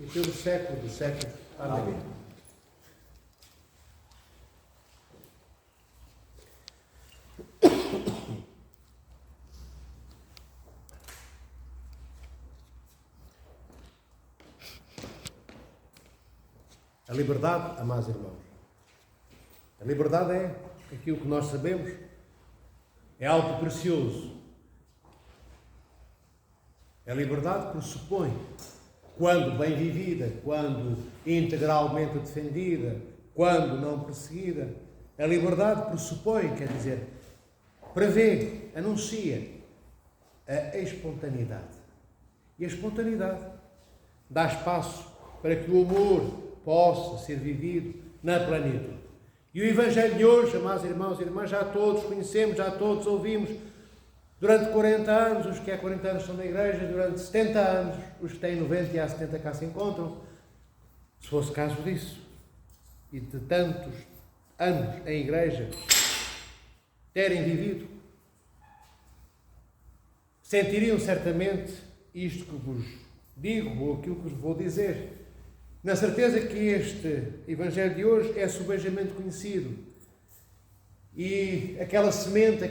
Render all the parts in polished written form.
e pelo século dos séculos. Amém. A liberdade, amados irmãos. A liberdade é aquilo que nós sabemos, é algo precioso. A liberdade pressupõe, quando bem vivida, quando integralmente defendida, quando não perseguida, a liberdade pressupõe, quer dizer, prevê, anuncia a espontaneidade. E a espontaneidade dá espaço para que o amor possa ser vivido na plenitude. E o Evangelho de hoje, amados irmãos e irmãs, já todos conhecemos, já todos ouvimos, durante 40 anos, os que há 40 anos estão na igreja, durante 70 anos, os que têm 90 e há 70 cá se encontram, se fosse caso disso, e de tantos anos em igreja terem vivido, sentiriam certamente isto que vos digo, ou aquilo que vos vou dizer, na certeza que este Evangelho de hoje é subejamente conhecido. E aquela semente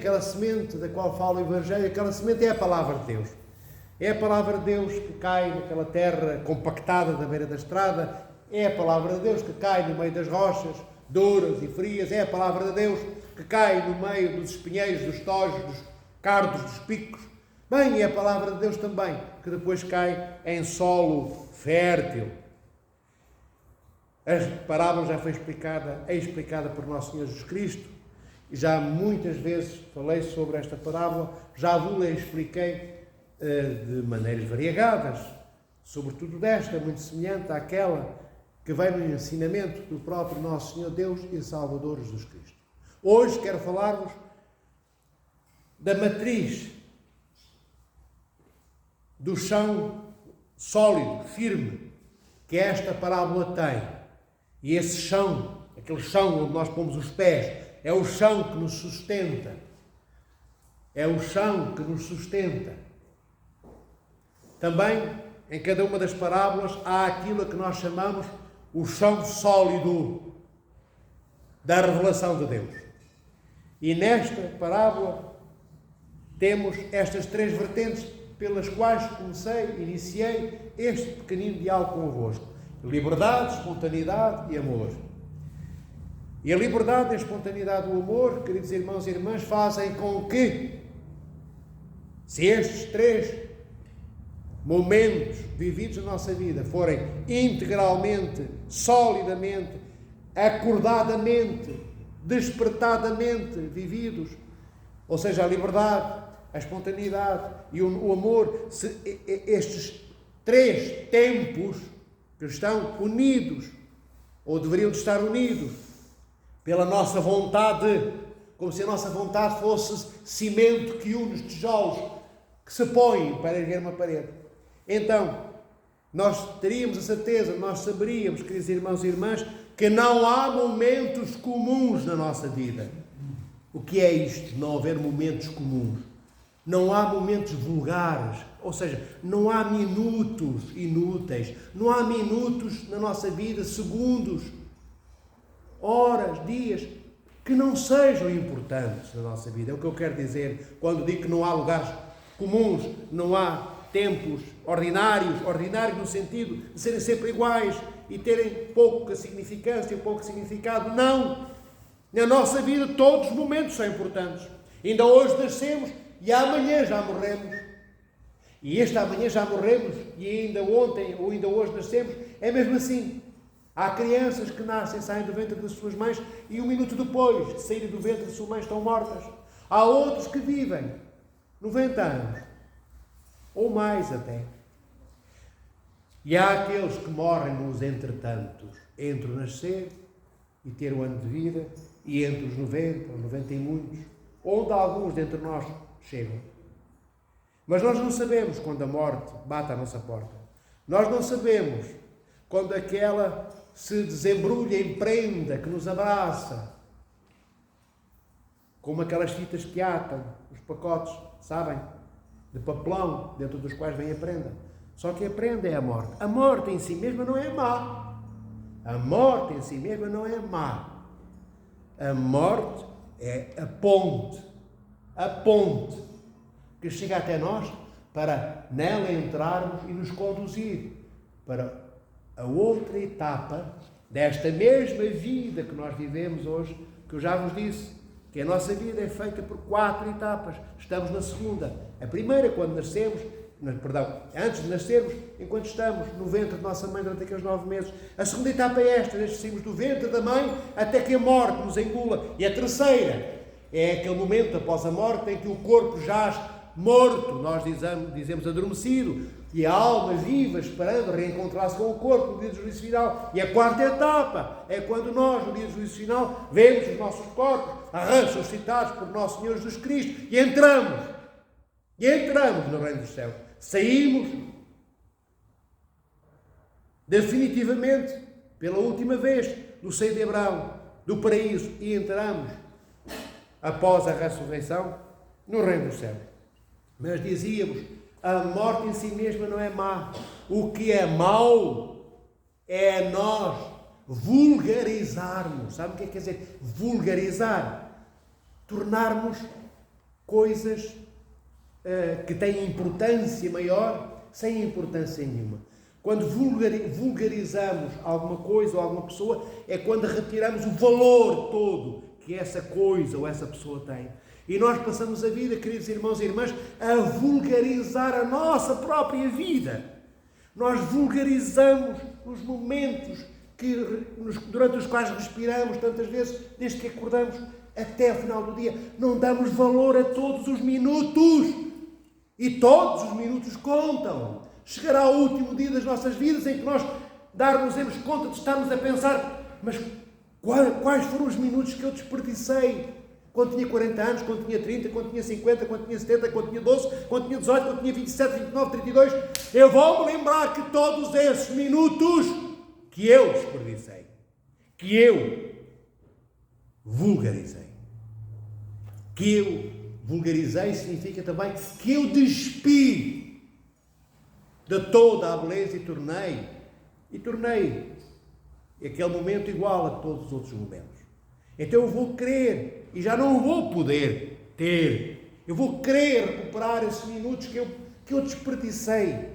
da qual fala o Evangelho, aquela semente é a palavra de Deus. É a palavra de Deus que cai naquela terra compactada da beira da estrada, é a palavra de Deus que cai no meio das rochas, duras e frias, é a palavra de Deus que cai no meio dos espinheiros, dos tojos, dos cardos, dos picos. Bem, é a palavra de Deus também, que depois cai em solo fértil. A parábola já foi explicada por Nosso Senhor Jesus Cristo, e já muitas vezes falei sobre esta parábola, já vos a expliquei de maneiras variegadas, sobretudo desta, muito semelhante àquela que vem no ensinamento do próprio Nosso Senhor Deus e Salvador Jesus Cristo. Hoje quero falar-vos da matriz, do chão sólido, firme, que esta parábola tem. E esse chão, aquele chão onde nós pomos os pés, é o chão que nos sustenta. É o chão que nos sustenta. Também, em cada uma das parábolas, há aquilo que nós chamamos o chão sólido da revelação de Deus. E nesta parábola temos estas três vertentes pelas quais iniciei este pequenino diálogo convosco. Liberdade, espontaneidade e amor. E a liberdade, a espontaneidade e o amor, queridos irmãos e irmãs, fazem com que, se estes três momentos vividos na nossa vida forem integralmente, solidamente, acordadamente, despertadamente vividos, ou seja, a liberdade, a espontaneidade e o amor, estes três tempos que estão unidos, ou deveriam de estar unidos, pela nossa vontade, como se a nossa vontade fosse cimento que une os tijolos que se põem para erguer uma parede. Então, nós teríamos a certeza, nós saberíamos, queridos irmãos e irmãs, que não há momentos comuns na nossa vida. O que é isto, não haver momentos comuns? Não há momentos vulgares, ou seja, não há minutos inúteis, não há minutos na nossa vida, segundos, horas, dias, que não sejam importantes na nossa vida. É o que eu quero dizer quando digo que não há lugares comuns, não há tempos ordinários no sentido de serem sempre iguais e terem pouca significância, pouco significado. Não! Na nossa vida todos os momentos são importantes. Ainda hoje nascemos e amanhã já morremos. E este amanhã já morremos e ainda ontem ou ainda hoje nascemos. É mesmo assim. Há crianças que nascem, saem do ventre das suas mães e um minuto depois de saírem do ventre da sua mãe estão mortas. Há outros que vivem 90 anos, ou mais até. E há aqueles que morrem nos entretantos, entre o nascer e ter o ano de vida, e entre os 90, ou 90 e muitos, onde alguns dentre nós chegam. Mas nós não sabemos quando a morte bate à nossa porta. Nós não sabemos quando aquela se desembrulha em prenda que nos abraça, como aquelas fitas que atam os pacotes, sabem, de papelão, dentro dos quais vem a prenda. Só que aprende é a morte. A morte em si mesma não é má. A morte em si mesma não é má. A morte é a ponte que chega até nós para nela entrarmos e nos conduzir para a outra etapa desta mesma vida que nós vivemos hoje, que eu já vos disse, que a nossa vida é feita por 4 etapas. Estamos na segunda. A primeira, quando nascemos, antes de nascermos, enquanto estamos no ventre de nossa mãe durante aqueles 9 meses. A segunda etapa é esta, desde que saímos do ventre da mãe até que a morte nos engula. E a terceira é aquele momento após a morte em que o corpo jaz morto, nós dizemos adormecido, e a alma viva esperando reencontrar-se com o corpo no dia do juízo final. E a quarta etapa é quando nós, no dia do juízo final, vemos os nossos corpos ressuscitados por nosso Senhor Jesus Cristo e entramos no reino dos céus. Saímos definitivamente, pela última vez, do seio de Abraão, do paraíso, e entramos, após a ressurreição, no reino dos céus. Mas dizíamos, a morte em si mesma não é má. O que é mau é nós vulgarizarmos. Sabe o que quer dizer vulgarizar? Tornarmos coisas que têm importância maior sem importância nenhuma. Quando vulgarizamos alguma coisa ou alguma pessoa, é quando retiramos o valor todo que essa coisa ou essa pessoa tem. E nós passamos a vida, queridos irmãos e irmãs, a vulgarizar a nossa própria vida. Nós vulgarizamos os momentos durante os quais respiramos, tantas vezes, desde que acordamos até o final do dia. Não damos valor a todos os minutos. E todos os minutos contam. Chegará o último dia das nossas vidas em que nós darmos conta de estarmos a pensar, mas quais foram os minutos que eu desperdicei? Quando tinha 40 anos, quando tinha 30, quando tinha 50, quando tinha 70, quando tinha 12, quando tinha 18, quando tinha 27, 29, 32. Eu vou-me lembrar que todos esses minutos que eu desperdicei, que eu vulgarizei, que eu vulgarizei significa também que eu despi de toda a beleza e tornei aquele momento igual a todos os outros momentos. Então eu vou querer, e já não vou poder ter, eu vou querer recuperar esses minutos que eu desperdicei,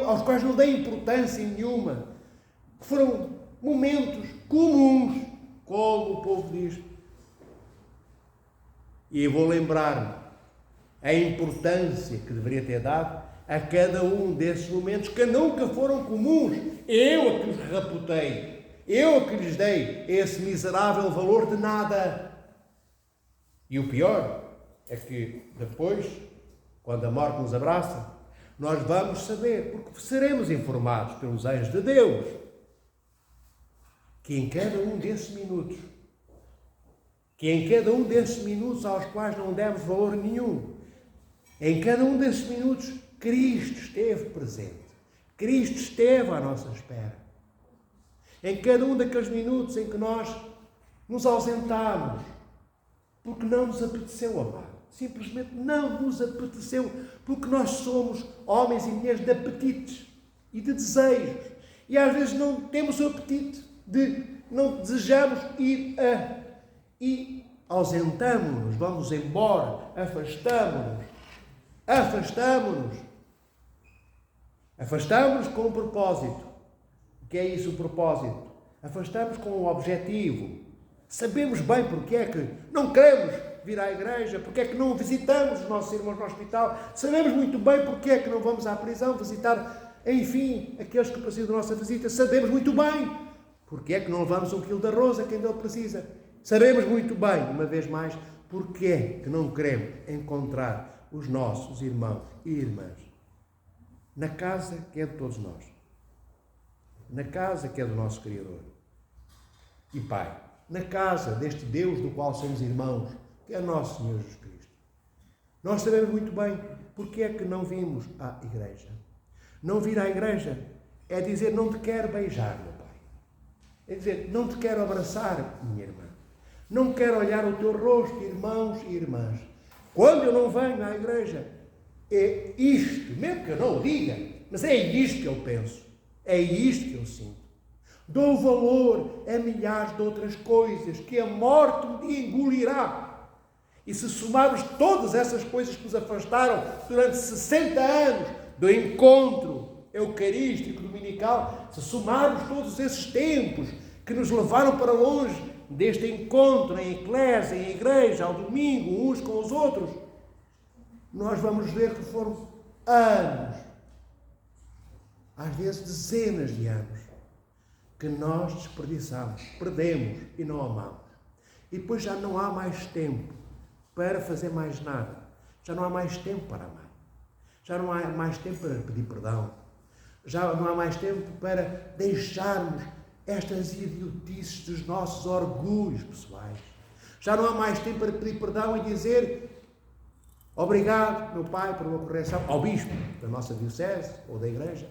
aos quais não dei importância nenhuma, que foram momentos comuns, como o povo diz. E eu vou lembrar-me a importância que deveria ter dado a cada um desses momentos que nunca foram comuns. Eu a que os reputei. Eu a que lhes dei esse miserável valor de nada. E o pior é que depois, quando a morte nos abraça, nós vamos saber, porque seremos informados pelos anjos de Deus, que em cada um desses minutos aos quais não demos valor nenhum, em cada um desses minutos, Cristo esteve presente. Cristo esteve à nossa espera. Em cada um daqueles minutos em que nós nos ausentámos, porque não nos apeteceu amar. Simplesmente não nos apeteceu, porque nós somos homens e mulheres de apetites e de desejos. E às vezes não temos o apetite, não desejamos ir e ausentamos-nos, vamos embora, afastamos-nos com um propósito. O que é isso, o propósito? Afastamos com um objetivo. Sabemos bem porque é que não queremos vir à igreja, porque é que não visitamos os nossos irmãos no hospital. Sabemos muito bem porque é que não vamos à prisão visitar, enfim, aqueles que precisam da nossa visita. Sabemos muito bem porque é que não levamos 1 quilo de arroz a quem dele precisa. Sabemos muito bem, uma vez mais, porque é que não queremos encontrar os nossos irmãos e irmãs na casa que é de todos nós, na casa que é do nosso Criador e Pai, na casa deste Deus do qual somos irmãos, que é nosso Senhor Jesus Cristo. Nós sabemos muito bem porque é que não vimos à igreja. Não vir à igreja é dizer não te quero beijar, meu Pai. É dizer não te quero abraçar, minha irmã. Não quero olhar o teu rosto, irmãos e irmãs. Quando eu não venho à igreja, É isto, mesmo que eu não o diga, mas é isto que eu penso, é isto que eu sinto. Dou valor a milhares de outras coisas que a morte um dia engolirá. E se somarmos todas essas coisas que nos afastaram durante 60 anos do encontro eucarístico dominical, se somarmos todos esses tempos que nos levaram para longe deste encontro em eclésia, em igreja, ao domingo, uns com os outros, nós vamos ver que foram anos, às vezes dezenas de anos, que nós desperdiçamos, perdemos e não amamos. E depois já não há mais tempo para fazer mais nada. Já não há mais tempo para amar. Já não há mais tempo para pedir perdão. Já não há mais tempo para deixarmos estas idiotices dos nossos orgulhos pessoais. Já não há mais tempo para pedir perdão e dizer obrigado, meu pai, por uma correção ao bispo da nossa diocese ou da igreja.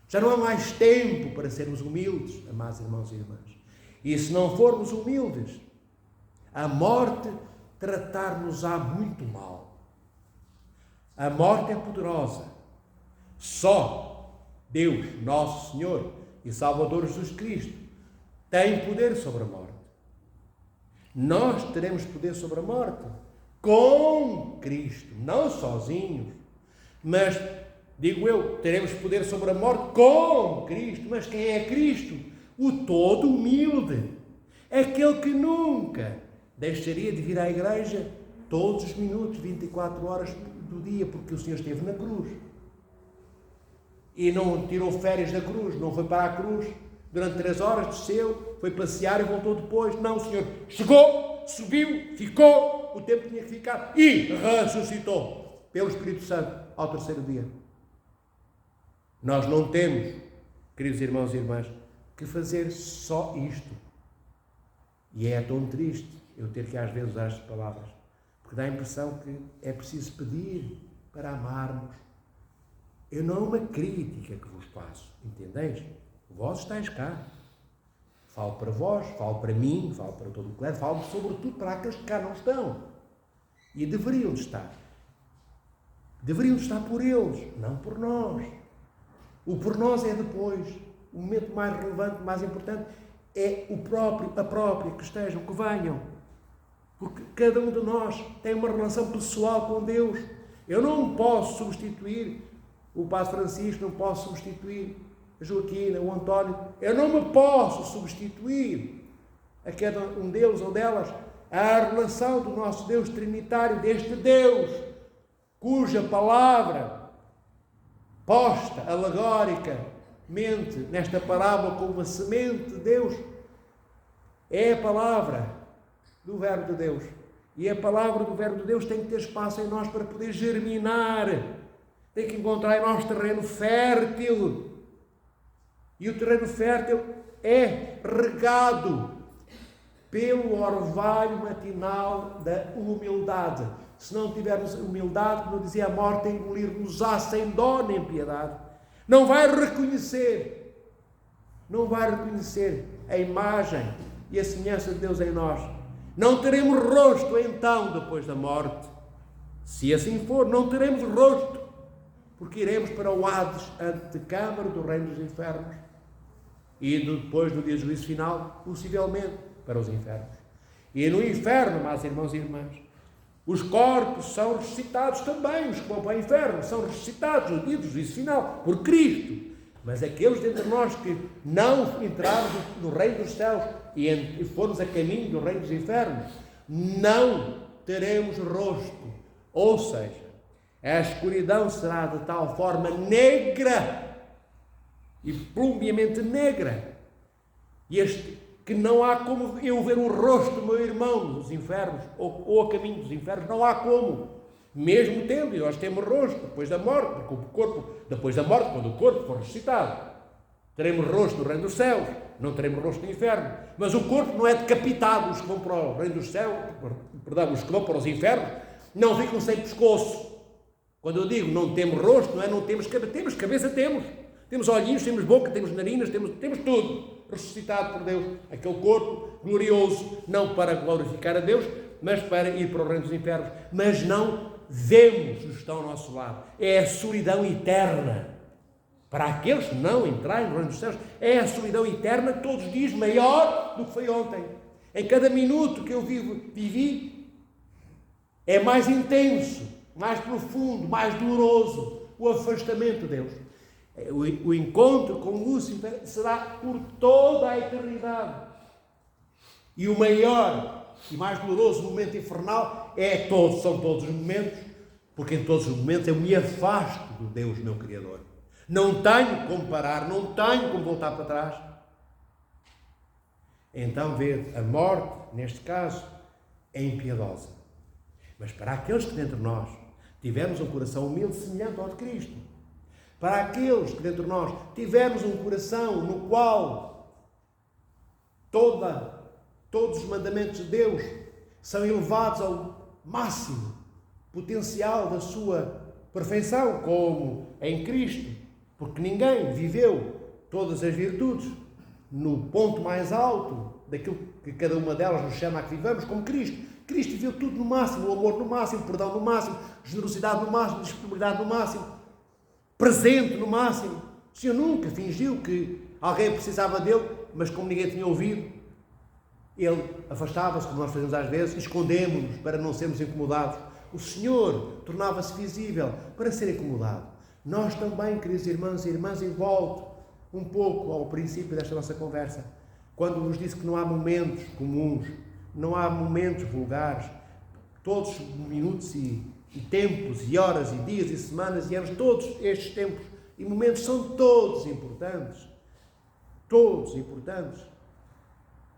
Já não há mais tempo para sermos humildes, amados irmãos e irmãs. E se não formos humildes, a morte tratar-nos-á muito mal. A morte é poderosa. Só Deus, nosso Senhor e Salvador Jesus Cristo, tem poder sobre a morte. Nós teremos poder sobre a morte com Cristo, não sozinhos, mas, digo eu, teremos poder sobre a morte com Cristo. Mas quem é Cristo? O todo humilde, aquele que nunca deixaria de vir à igreja todos os minutos, 24 horas do dia, porque o Senhor esteve na cruz. E não tirou férias da cruz, não foi para a cruz, durante 3 horas desceu, foi passear e voltou depois. Não, o Senhor chegou, subiu, ficou o tempo que tinha que ficar e ressuscitou pelo Espírito Santo ao 3º dia. Nós não temos, queridos irmãos e irmãs, que fazer só isto. E é tão triste eu ter que às vezes usar estas palavras, porque dá a impressão que é preciso pedir para amarmos. Eu não é uma crítica que vos faço, entendeis? Vós estáis cá. Falo para vós, falo para mim, falo para todo o clero, falo sobretudo para aqueles que cá não estão. E deveriam de estar. Deveriam de estar por eles, não por nós. O por nós é depois. O momento mais relevante, mais importante, é a própria, que estejam, que venham. Porque cada um de nós tem uma relação pessoal com Deus. Eu não posso substituir o Padre Francisco, não posso substituir a Joaquina, o António. Eu não me posso substituir a cada um deles ou delas a relação do nosso Deus trinitário, deste Deus, cuja palavra posta alegoricamente nesta parábola como uma semente de Deus é a palavra do Verbo de Deus. E a palavra do Verbo de Deus tem que ter espaço em nós para poder germinar. Tem que encontrar em nós terreno fértil. E o terreno fértil é regado pelo orvalho matinal da humildade. Se não tivermos humildade, como dizia a morte, engolir-nos-á sem dó nem piedade. Não vai reconhecer a imagem e a semelhança de Deus em nós. Não teremos rosto então depois da morte. Se assim for, não teremos rosto, porque iremos para o Hades, a antecâmara do reino dos infernos, e depois do dia do juízo final, possivelmente para os infernos. E no inferno, meus irmãos e irmãs, os corpos são ressuscitados também. Os que vão para o inferno são ressuscitados no dia do juízo final por Cristo. Mas aqueles dentre nós que não entrarmos no reino dos céus e formos a caminho do reino dos infernos, não teremos rosto. Ou seja, a escuridão será de tal forma negra e plumbiamente negra, que não há como eu ver o rosto do meu irmão nos infernos, ou a caminho dos infernos, não há como. Mesmo tendo, e nós temos rosto depois da morte, porque o corpo, depois da morte, quando o corpo for ressuscitado, teremos rosto no reino dos céus, não teremos rosto no inferno. Mas o corpo não é decapitado. Os que vão para o reino dos céus, os que vão para os infernos, não ficam sem pescoço. Quando eu digo não temos rosto, não é não temos cabeça. Temos cabeça, temos olhinhos, temos boca, temos narinas, temos tudo ressuscitado por Deus. Aquele corpo glorioso, não para glorificar a Deus, mas para ir para o reino dos infernos. Mas não vemos os que estão ao nosso lado. É a solidão eterna. Para aqueles que não entrarem no reino dos céus, é a solidão eterna, todos os dias maior do que foi ontem. Em cada minuto que eu vivi, é mais intenso, mais profundo, mais doloroso o afastamento de Deus. O encontro com Lúcifer será por toda a eternidade. E o maior e mais doloroso momento infernal são todos os momentos, porque em todos os momentos eu me afasto do Deus, meu Criador. Não tenho como parar, não tenho como voltar para trás. Então, vê, a morte, neste caso, é impiedosa. Mas para aqueles que dentro de nós tivermos um coração humilde semelhante ao de Cristo, para aqueles que dentro de nós tivermos um coração no qual todos os mandamentos de Deus são elevados ao máximo potencial da sua perfeição, como em Cristo, porque ninguém viveu todas as virtudes no ponto mais alto daquilo que cada uma delas nos chama a que vivamos, como Cristo. Cristo viveu tudo no máximo, o amor no máximo, o perdão no máximo, generosidade no máximo, disponibilidade no máximo, presente no máximo. O Senhor nunca fingiu que alguém precisava dele, mas como ninguém tinha ouvido, ele afastava-se, como nós fazemos às vezes, escondemos-nos para não sermos incomodados. O Senhor tornava-se visível para ser incomodado. Nós também, queridos irmãos e irmãs, e volto um pouco ao princípio desta nossa conversa, quando vos disse que não há momentos comuns, não há momentos vulgares, todos os minutos e tempos, e horas, e dias, e semanas, e anos, todos estes tempos e momentos são todos importantes,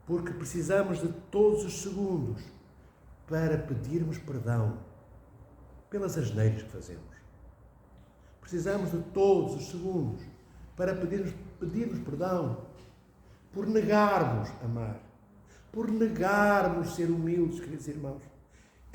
porque precisamos de todos os segundos para pedirmos perdão pelas asneiras que fazemos. Precisamos de todos os segundos para pedirmos perdão por negarmos amar, por negarmos ser humildes, queridos irmãos.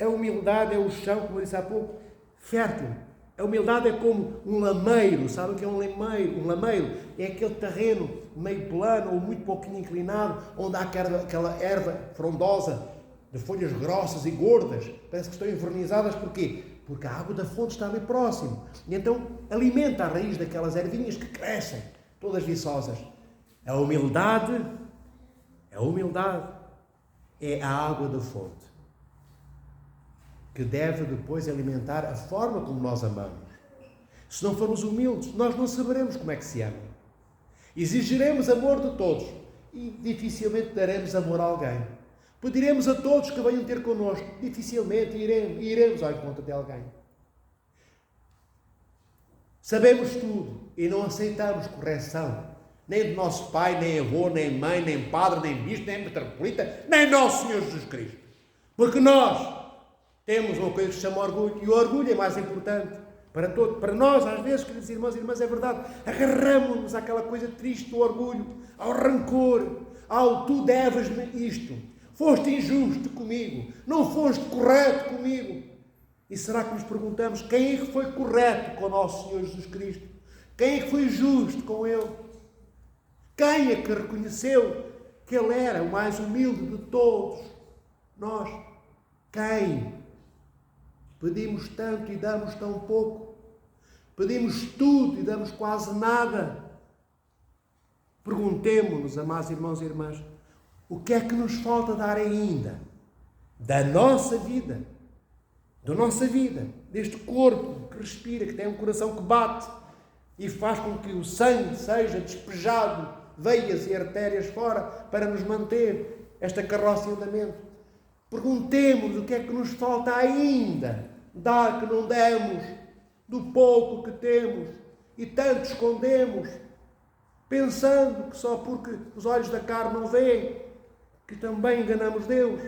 A humildade é o chão, como eu disse há pouco, fértil. A humildade é como um lameiro. Sabem o que é um lameiro? Um lameiro é aquele terreno meio plano ou muito pouquinho inclinado, onde há aquela erva frondosa, de folhas grossas e gordas, parece que estão envernizadas. Porquê? Porque a água da fonte está ali próximo. E então alimenta a raiz daquelas ervinhas que crescem, todas viçosas. A humildade é a água da fonte, que deve depois alimentar a forma como nós amamos. Se não formos humildes, nós não saberemos como é que se ama. Exigiremos amor de todos e dificilmente daremos amor a alguém. Pediremos a todos que venham ter connosco, dificilmente iremos ao encontro de alguém. Sabemos tudo e não aceitamos correção, nem do nosso pai, nem avô, nem mãe, nem padre, nem bispo, nem metropolita, nem nosso Senhor Jesus Cristo. Porque nós temos uma coisa que se chama orgulho, e o orgulho é mais importante para nós, às vezes, queridos irmãos e irmãs, é verdade, agarramos-nos àquela coisa triste do orgulho, ao rancor, ao tu deves-me isto, foste injusto comigo, não foste correto comigo. E será que nos perguntamos quem é que foi correto com o nosso Senhor Jesus Cristo? Quem é que foi justo com Ele? Quem é que reconheceu que Ele era o mais humilde de todos nós? Quem? Pedimos tanto e damos tão pouco. Pedimos tudo e damos quase nada. Perguntemo-nos, amados irmãos e irmãs, o que é que nos falta dar ainda da nossa vida, deste corpo que respira, que tem um coração que bate e faz com que o sangue seja despejado, veias e artérias fora, para nos manter esta carroça em andamento. Perguntemos o que é que nos falta ainda dar que não demos, do pouco que temos e tanto escondemos, pensando que só porque os olhos da carne não veem, que também enganamos Deus.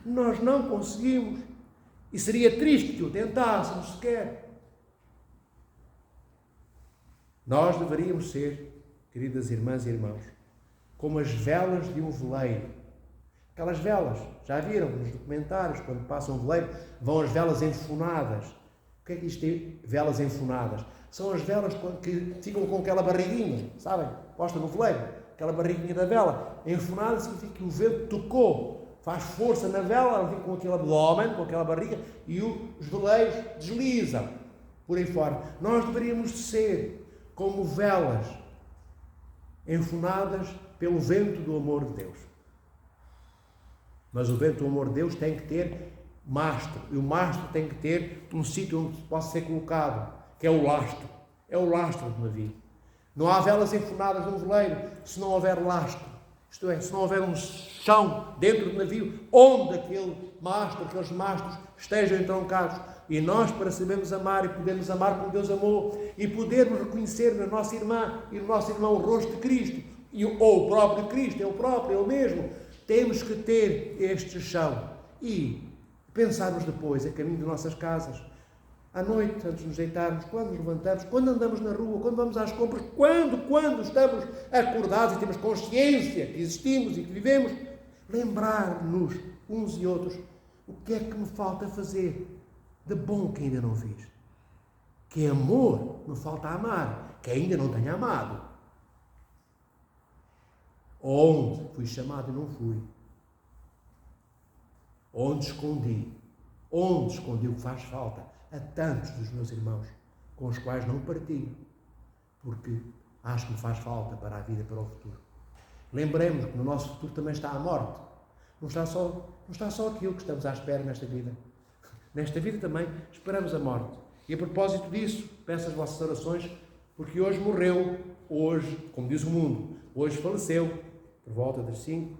Nós não conseguimos, e seria triste que o tentássemos sequer. Nós deveríamos ser, queridas irmãs e irmãos, como as velas de um veleiro. Aquelas velas, já viram nos documentários, quando passam um veleiro, vão as velas enfunadas. O que é que isto é? Velas enfunadas. São as velas que ficam com aquela barriguinha, sabem? Posta no veleiro. Aquela barriguinha da vela enfunada significa que o vento tocou, faz força na vela, ela fica com aquele abdômen, com aquela barriga, e os veleiros deslizam por aí fora. Nós deveríamos ser como velas enfunadas pelo vento do amor de Deus. Mas o vento do amor de Deus tem que ter mastro, e o mastro tem que ter um sítio onde possa ser colocado, que é o lastro. É o lastro do navio. Não há velas enfunadas num veleiro se não houver lastro. Isto é, se não houver um chão dentro do navio onde aquele mastro, aqueles mastros estejam entroncados. E nós, para sabermos amar e podermos amar como Deus amou, e podermos reconhecer na nossa irmã e no nosso irmão o rosto de Cristo, ou o próprio Cristo, é o próprio, é o mesmo, temos que ter este chão e pensarmos depois, a caminho de nossas casas, à noite, antes de nos deitarmos, quando nos levantamos, quando andamos na rua, quando vamos às compras, quando estamos acordados e temos consciência que existimos e que vivemos, lembrar-nos uns e outros o que é que me falta fazer de bom que ainda não fiz. Que amor me falta amar, que ainda não tenho amado. Onde fui chamado e não fui. Onde escondi o que faz falta a tantos dos meus irmãos com os quais não partilho, porque acho que me faz falta para a vida, para o futuro. Lembremos que no nosso futuro também está a morte. Não está só aquilo que estamos à espera nesta vida. Nesta vida também esperamos a morte. E a propósito disso, peço as vossas orações, porque hoje morreu, como diz o mundo, hoje faleceu, por volta das 5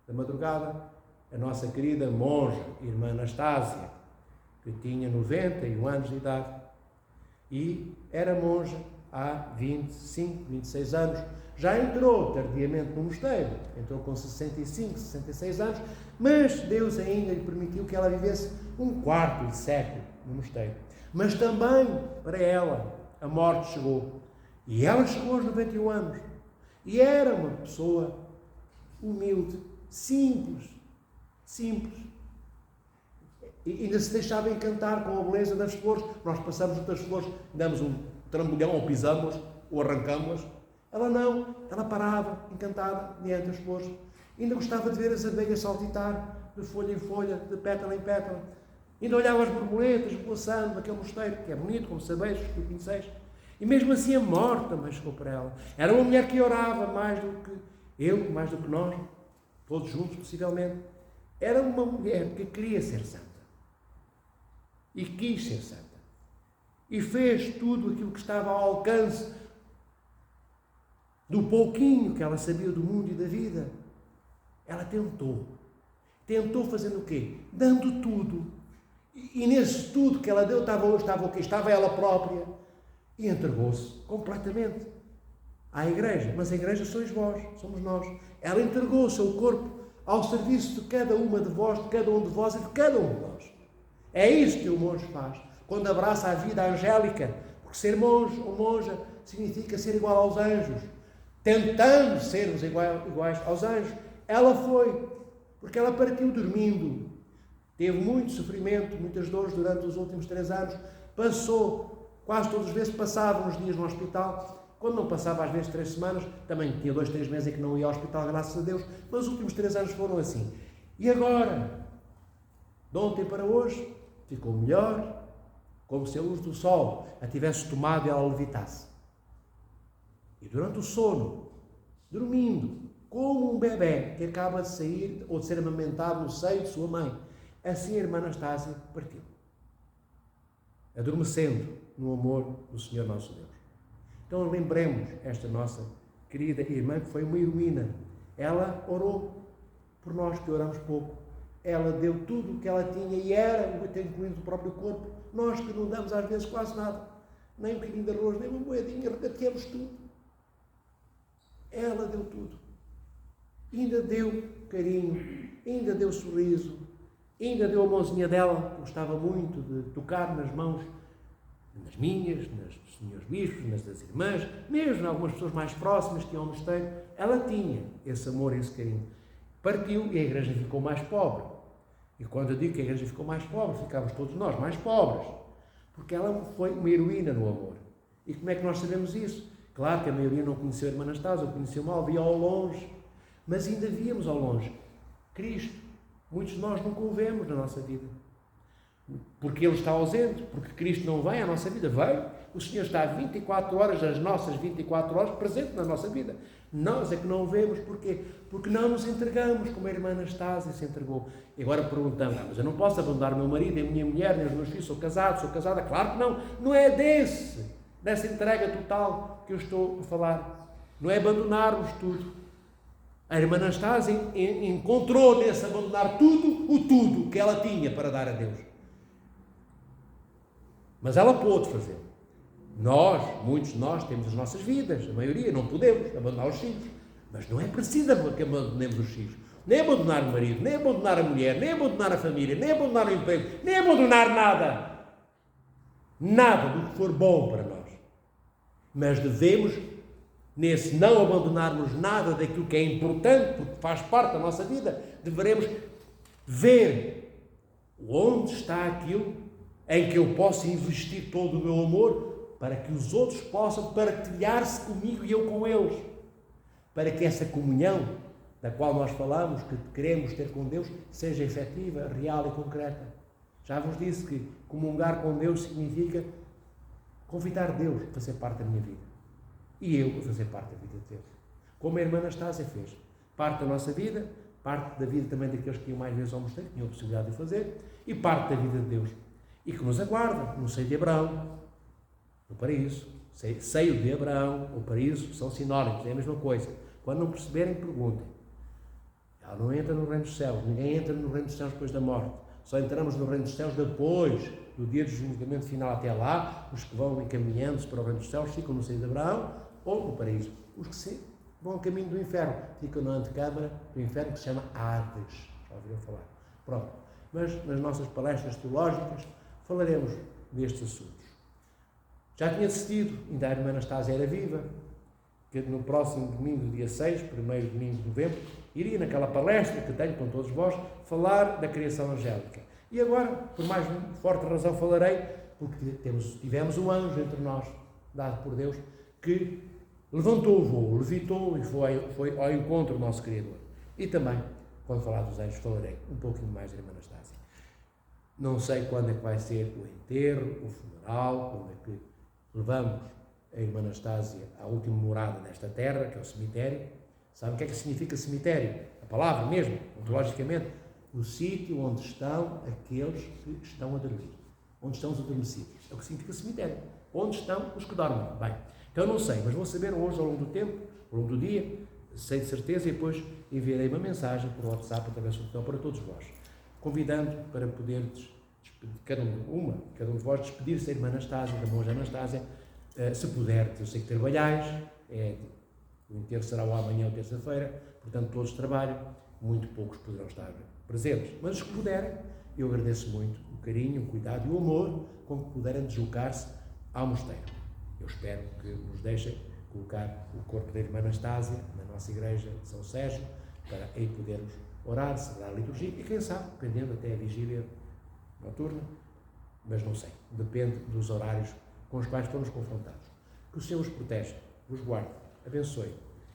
da madrugada, a nossa querida monja, irmã Anastásia, que tinha 91 anos de idade e era monja há 25, 26 anos. Já entrou tardiamente no mosteiro, entrou com 65, 66 anos, mas Deus ainda lhe permitiu que ela vivesse um quarto de século no mosteiro. Mas também, para ela, a morte chegou. E ela chegou aos 91 anos. E era uma pessoa humilde, simples. E ainda se deixava encantar com a beleza das flores. Nós passamos outras flores, damos um trambolhão, ou pisamos-las, ou arrancamos-las. Ela não, ela parava, encantada, diante das flores. Ainda gostava de ver as abelhas saltitar, de folha em folha, de pétala em pétala. Ainda olhava as borboletas voaçando naquele mosteiro, que é bonito, como sabes, que conheceis. E mesmo assim a morte também chegou para ela. Era uma mulher que orava mais do que eu, mais do que nós, todos juntos, possivelmente. Era uma mulher que queria ser santa. E quis ser santa. E fez tudo aquilo que estava ao alcance do pouquinho que ela sabia do mundo e da vida. Ela tentou. Tentou fazendo o quê? Dando tudo. E nesse tudo que ela deu, estava o quê? Estava ela própria. E entregou-se completamente à igreja. Mas a igreja sois vós, somos nós. Ela entregou o seu corpo ao serviço de cada uma de vós, de cada um de vós e de cada um de nós. É isso que o monge faz. Quando abraça a vida angélica, porque ser monge ou monja significa ser igual aos anjos. Tentando sermos iguais aos anjos. Ela foi, porque ela partiu dormindo. Teve muito sofrimento, muitas dores durante os últimos 3 anos. Passou, quase todas as vezes passava uns dias no hospital. Quando não passava, às vezes 3 semanas, também tinha 2, 3 meses em que não ia ao hospital, graças a Deus. Mas os últimos 3 anos foram assim. E agora, de ontem para hoje, ficou melhor, como se a luz do sol a tivesse tomado e ela levitasse. E durante o sono, dormindo, como um bebê que acaba de sair ou de ser amamentado no seio de sua mãe, assim a irmã Anastásia partiu, adormecendo no amor do Senhor nosso Deus. Então lembremos esta nossa querida irmã que foi uma heroína. Ela orou por nós que oramos pouco. Ela deu tudo o que ela tinha e era, incluindo o próprio corpo. Nós que não damos às vezes quase nada, nem um bocadinho de arroz, nem uma moedinha, regateamos tudo. Ela deu tudo. Ainda deu carinho, ainda deu sorriso, ainda deu a mãozinha dela, que gostava muito de tocar nas mãos, nas minhas, nas dos senhores bispos, nas das irmãs, mesmo algumas pessoas mais próximas que iam ao mosteiro. Ela tinha esse amor e esse carinho. Partiu e a igreja ficou mais pobre. E quando eu digo que a igreja ficou mais pobre, ficámos todos nós mais pobres. Porque ela foi uma heroína no amor. E como é que nós sabemos isso? Claro que a maioria não conheceu a irmã Anastásia, ou conheceu mal, via ao longe. Mas ainda víamos ao longe Cristo, Muitos de nós nunca o vemos na nossa vida. Porque Ele está ausente, porque Cristo não vem à nossa vida. Veio, o Senhor está 24 horas, as nossas 24 horas, presente na nossa vida. Nós é que não o vemos, porquê? Porque não nos entregamos, como a irmã Anastásia se entregou. E agora perguntamos, mas eu não posso abandonar o meu marido, a minha mulher, nem os meus filhos, sou casada. Claro que não. Não é dessa entrega total que eu estou a falar. Não é abandonarmos tudo. A irmã Anastásia encontrou nesse abandonar tudo que ela tinha para dar a Deus. Mas ela pôde fazer. Muitos de nós temos as nossas vidas, a maioria não podemos abandonar os filhos. Mas não é preciso que abandonemos os filhos. Nem abandonar o marido, nem abandonar a mulher, nem abandonar a família, nem abandonar o emprego, nem abandonar nada. Nada do que for bom para nós. Mas devemos, nesse não abandonarmos nada daquilo que é importante, porque faz parte da nossa vida, deveremos ver onde está aquilo em que eu posso investir todo o meu amor para que os outros possam partilhar-se comigo e eu com eles. Para que essa comunhão da qual nós falamos, que queremos ter com Deus, seja efetiva, real e concreta. Já vos disse que comungar com Deus significa convidar Deus a fazer parte da minha vida. E eu a fazer parte da vida de Deus. Como a irmã Anastásia fez. Parte da nossa vida, parte da vida também daqueles que iam mais vezes ao mosteiro, que tinham a possibilidade de o fazer, e parte da vida de Deus. E que nos aguarda no seio de Abraão, no paraíso. Seio de Abraão, o paraíso, são sinónimos, é a mesma coisa. Quando não perceberem, perguntem. Ela não entra no reino dos céus, ninguém entra no reino dos céus depois da morte. Só entramos no reino dos céus depois do dia do julgamento final. Até lá, os que vão encaminhando-se para o reino dos céus ficam no seio de Abraão ou no paraíso. Os que vão ao caminho do inferno ficam na antecâmara do inferno, que se chama Hades. Já ouviram falar? Pronto. Mas nas nossas palestras teológicas falaremos destes assuntos. Já tinha decidido, ainda a irmã Anastásia era viva, que no próximo domingo, dia 6, primeiro domingo de novembro, iria naquela palestra que tenho com todos vós, falar da criação angélica. E agora, por mais forte razão, falarei, porque tivemos um anjo entre nós, dado por Deus, que levantou o voo, levitou e foi ao encontro do nosso Criador. E também, quando falar dos anjos, falarei um pouquinho mais da irmã Anastásia. Não sei quando é que vai ser o enterro, o funeral, quando é que levamos a irmã Anastásia à última morada nesta terra, que é o cemitério. Sabe o que é que significa cemitério? A palavra mesmo, ontologicamente. O sítio onde estão aqueles que estão a dormir. Onde estão os adormecidos. É o que significa cemitério. Onde estão os que dormem. Bem, então não sei, mas vou saber hoje ao longo do tempo, ao longo do dia, sei de certeza, e depois enviarei uma mensagem por WhatsApp através do botão para todos vós, convidando para poder cada um de vós despedir-se da irmã Anastásia, da monja Anastásia, se puder. Eu sei que trabalhais, o enterro será o amanhã ou terça-feira, portanto todos trabalham, muito poucos poderão estar presentes, mas os que puderem, eu agradeço muito o carinho, o cuidado e o amor com que puderem deslocar-se ao mosteiro. Eu espero que nos deixem colocar o corpo da irmã Anastásia na nossa igreja de São Sérgio, para aí podermos orar, celebrar a liturgia e, quem sabe, dependendo até a vigília noturna, mas não sei, depende dos horários com os quais estamos confrontados. Que o Senhor os proteja, vos guarde, abençoe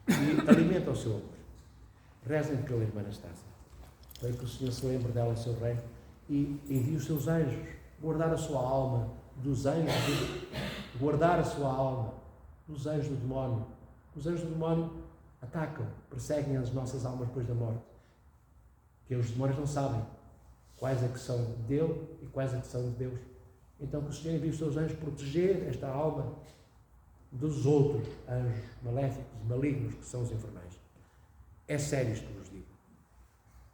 e alimente o seu amor. Rezem pela irmã Anastásia, para que o Senhor se lembre dela no seu reino e envie os seus anjos, guardar a sua alma dos anjos, guardar a sua alma dos anjos do demónio. Os anjos do demónio atacam, perseguem as nossas almas depois da morte, que os demónios não sabem quais é que são dele e quais é que são de Deus. Então que o Senhor envie os seus anjos proteger esta alma dos outros anjos maléficos e malignos que são os infernais. É sério isto que vos digo.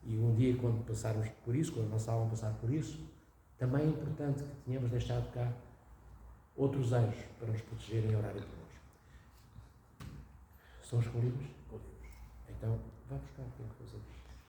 E um dia, quando passarmos por isso, quando a nossa alma passar por isso, também é importante que tenhamos deixado cá outros anjos para nos protegerem e orarem por nós. São escolhidos? Escolhidos. Então, vá buscar o que tem que fazer.